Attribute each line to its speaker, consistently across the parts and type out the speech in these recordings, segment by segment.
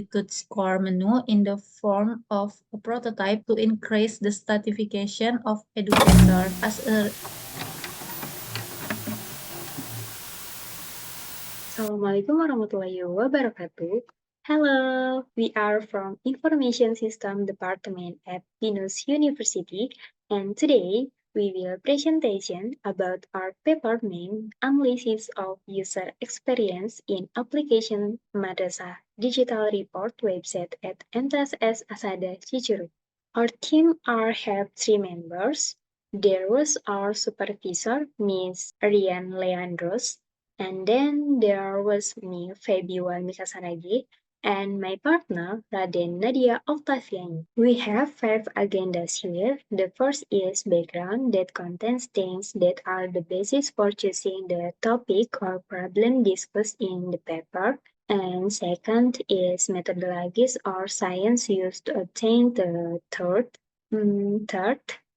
Speaker 1: good score menu in the form of a prototype to increase the stratification of educator as a
Speaker 2: Assalamualaikum warahmatullahi wabarakatuh. Hello, we are from Information System Department at Pinus University, and today we will presentation about our paper named Analysis of User Experience in Application Madrasah Digital Report website at MTSS Asada Cicurug. Our team have three members. There was our supervisor, Ms. Rian Leandros, and then there was me, Febiola Mikasaragi, and my partner, Raden Nadia Octaviani. We have 5 agendas here. The first is background that contains things that are the basis for choosing the topic or problem discussed in the paper. And second is methodologies or science used to obtain the third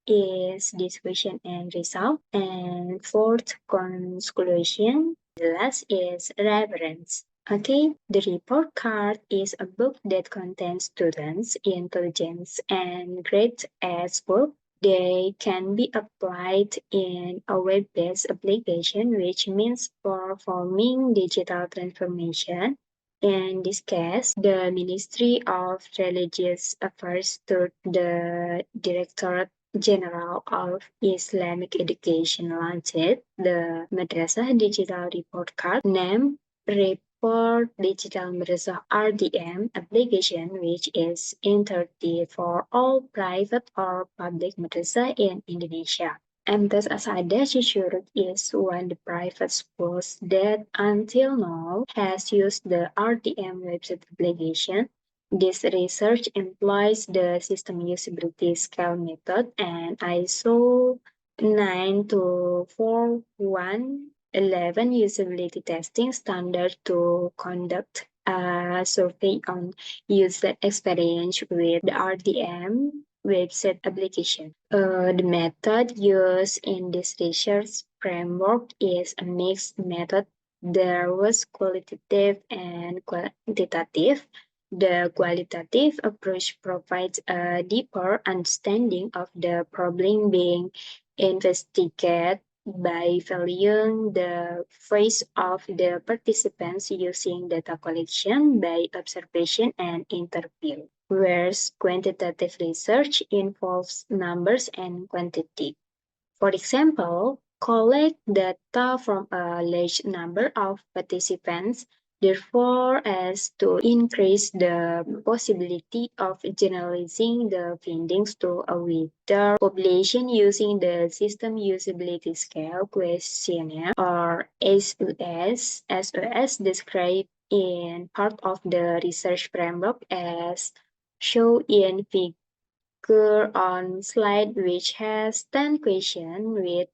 Speaker 2: is discussion and result. And fourth, conclusion. The last is reference. Okay, the report card is a book that contains students' intelligence and grades as book. They can be applied in a web-based application, which means performing digital transformation. In this case, the Ministry of Religious Affairs to the Directorate General of Islamic Education launched the Madrasah Digital Report Card named Report Digital Madrasah RDM application, which is intended for all private or public madrasah in Indonesia. MTS Asada Cicurug is one of the private schools that until now has used the RDM website application. This research employs the system usability scale method and ISO 924111 usability testing standard to conduct a survey on user experience with the RDM website application. The method used in this research framework is a mixed method. There was qualitative and quantitative. The qualitative approach provides a deeper understanding of the problem being investigated by valuing the voice of the participants using data collection by observation and interview, whereas quantitative research involves numbers and quantity. For example, collect data from a large number of participants, therefore as to increase the possibility of generalizing the findings to a wider population using the System Usability Scale Questionnaire or SUS, SUS described in part of the research framework as shown in figure on slide, which has 10 questions with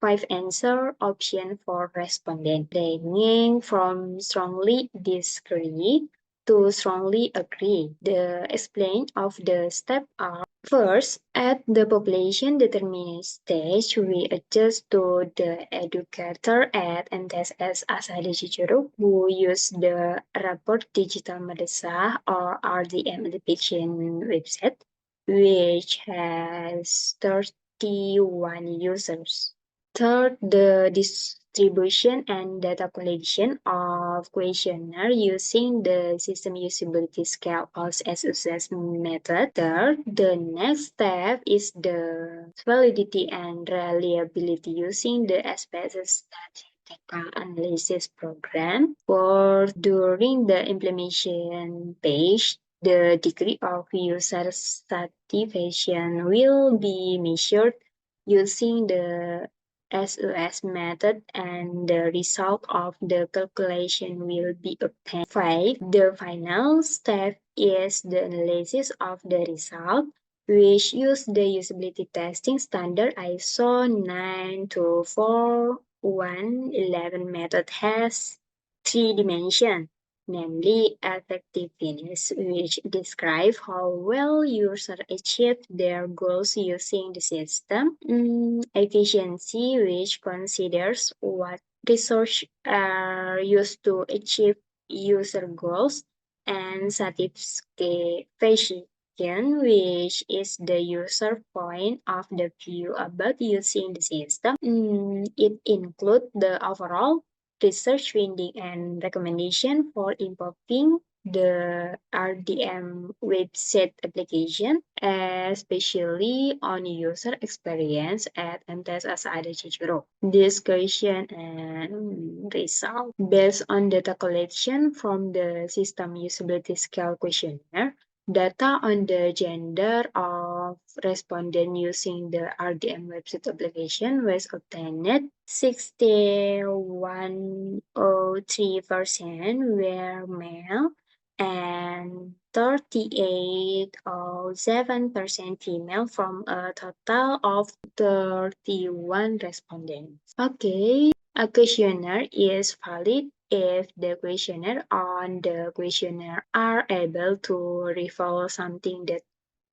Speaker 2: 5 answer options for respondent, ranging from strongly disagree to strongly agree. The explain of the step are: first, at the population determinant stage, we adjust to the educator at MTSS Asada Cicurug who use the Report Digital Madrasah or RDM application website, which has 31 users. Third, the distribution and data collection of questionnaire using the system usability scale or SUS method. Third, the next step is the validity and reliability using the SPSS statistical analysis program. For during the implementation phase, the degree of user satisfaction will be measured using the SUS method and the result of the calculation will be obtained. 5. The final step is the analysis of the result, which use the usability testing standard ISO 924111 method has 3 dimensions, namely effectiveness, which describe how well users achieve their goals using the system. Efficiency, which considers what resources are used to achieve user goals. and satisfaction, which is the user point of the view about using the system. It includes the overall research finding and recommendation for improving the RDM website application, especially on user experience at MTS Asada Cicurug. Discussion and result. Based on data collection from the system usability scale questionnaire, data on the gender of respondent using the RDM website application was obtained. 61.03% were male and 38.07% female from a total of 31 respondents. Okay, a questionnaire is valid if the questionnaire on the questionnaire are able to reveal something that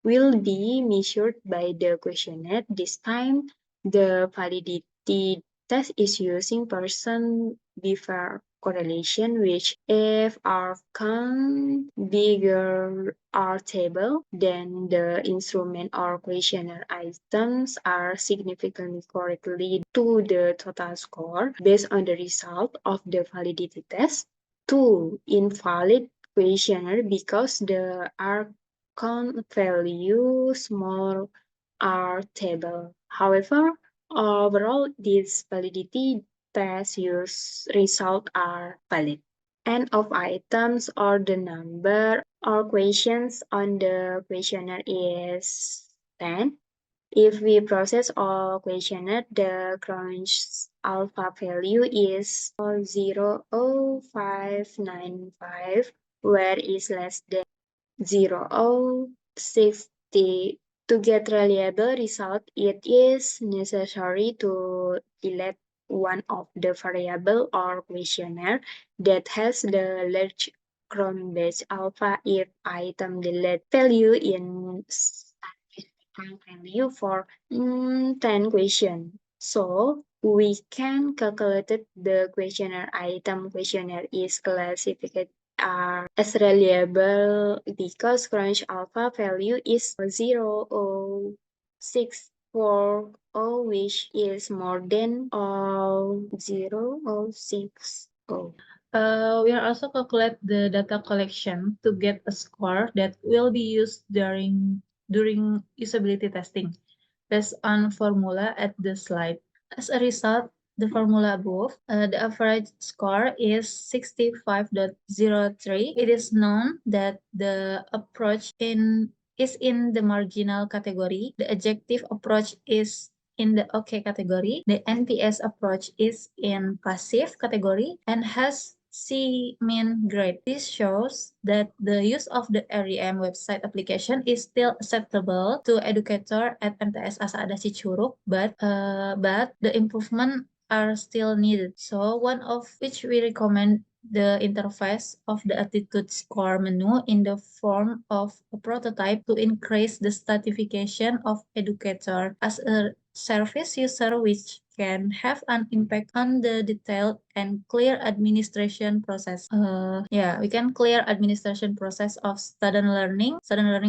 Speaker 2: will be measured by the questionnaire. This time, the validity test is using person behavior correlation, which if our count bigger or table, then the instrument or questionnaire items are significantly correctly to the total score based on the result of the validity test. 2. Invalid questionnaire because the R count value small R table. However, overall, these validity test use result are valid. N of items or the number or questions on the questionnaire is 10. If we process all questionnaire, the crunch alpha value is 0.0595, where is less than 0.60. To get reliable result, it is necessary to delete one of the variable or questionnaire that has the large Cron-based alpha if item delete value in value for 10 question. So we can calculate the questionnaire item questionnaire is classified as reliable because crunch alpha value is 0.640, which is more than 0.60.
Speaker 1: We are also calculate the data collection to get a score that will be used during usability testing based on formula at the slide. As a result, the formula above, the average score is 65.03. It is known that the approach is in the marginal category. The adjective approach is in the OK category. The NPS approach is in passive category and has C-min grade. This shows that the use of the REM website application is still acceptable to educator at MTS Asada Cicurug, but the improvement are still needed. So one of which we recommend the interface of the attitude score menu in the form of a prototype to increase the stratification of educator as a service user, which can have an impact on the detailed and clear administration process. We can clear administration process of student learning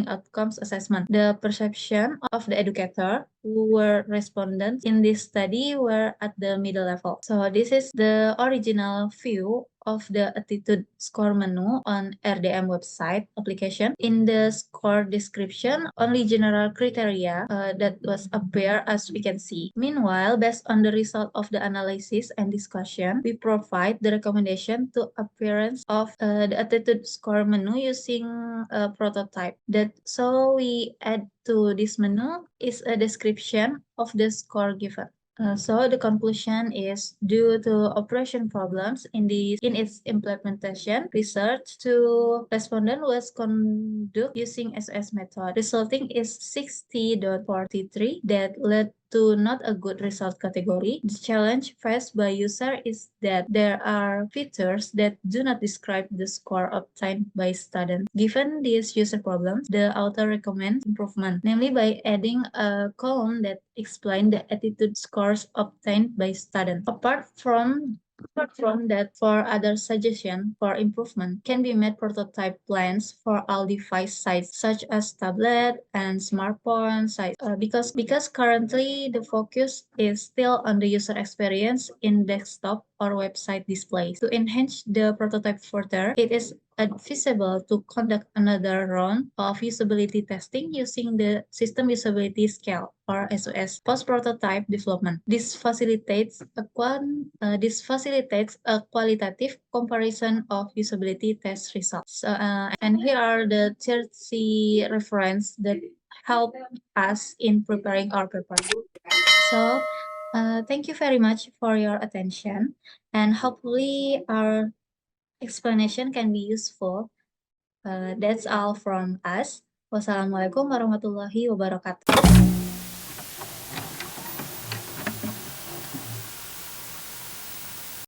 Speaker 1: outcomes assessment. The perception of the educator who were respondents in this study were at the middle level. So this is the original view of the attitude score menu on RDM website application. In the score description, only general criteria that was appear as we can see. Meanwhile, based on the result of the analysis and discussion, we provide the recommendation to appearance of the attitude score menu using a prototype. So we add to this menu is a description of the score given. So the conclusion is due to operation problems in its implementation, research to respondent was conducted using SS method, resulting is 60.43 that led to not a good result category. The challenge faced by user is that there are features that do not describe the score obtained by students. Given these user problems, the author recommends improvement, namely by adding a column that explains the attitude scores obtained by students. Apart from Apart from that, for other suggestion for improvement can be made prototype plans for all device sites such as tablet and smartphone sites. Because currently the focus is still on the user experience in desktop or website displays. To enhance the prototype further, it is advisable to conduct another round of usability testing using the system usability scale or SOS post-prototype development. This facilitates a qualitative comparison of usability test results. And here are the 30 reference that help us in preparing our paper. So, thank you very much for your attention, and hopefully our explanation can be useful. That's all from us. Wassalamualaikum warahmatullahi wabarakatuh.